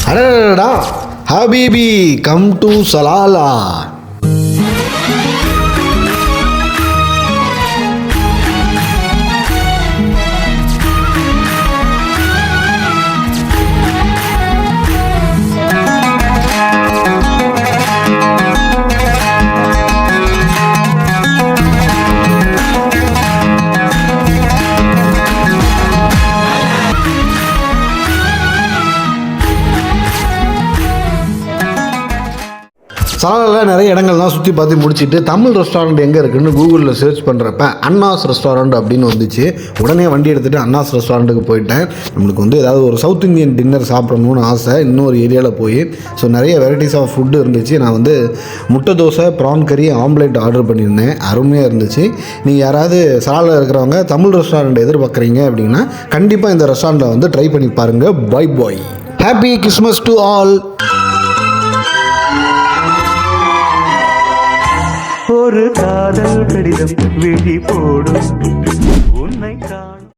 அடடா ஹபீபி come to Salalah. சலாலில் நிறைய இடங்கள்லாம் சுற்றி பார்த்து முடிச்சுட்டு தமிழ் ரெஸ்டாரண்ட் எங்கே இருக்குதுன்னு கூகுளில் சர்ச் பண்ணுறப்ப அண்ணாஸ் ரெஸ்டாரண்ட் அப்படின்னு வந்துச்சு. உடனே வண்டி எடுத்துகிட்டு அண்ணாஸ் ரெஸ்டாரண்ட்டுக்கு போயிட்டேன். நம்மளுக்கு வந்து ஏதாவது ஒரு சவுத் இந்தியன் டின்னர் சாப்பிடணும்னு ஆசை. இன்னொரு ஏரியாவில் போய் நிறைய வெரைட்டிஸ் ஆஃப் ஃபுட்டு இருந்துச்சு. நான் வந்து முட்டை தோசை, ப்ரான் கறி, ஆம்லேட் ஆர்டர் பண்ணியிருந்தேன். அருமையாக இருந்துச்சு. நீங்கள் யாராவது சலாலில் இருக்கிறவங்க தமிழ் ரெஸ்டாரண்ட் எதிர்பார்க்குறீங்க அப்படின்னா கண்டிப்பாக இந்த ரெஸ்டாரண்ட்டில் வந்து ட்ரை பண்ணி பாருங்கள். Bye. Happy Christmas to all. ஒரு காதல் கடிதம் விழி போடும்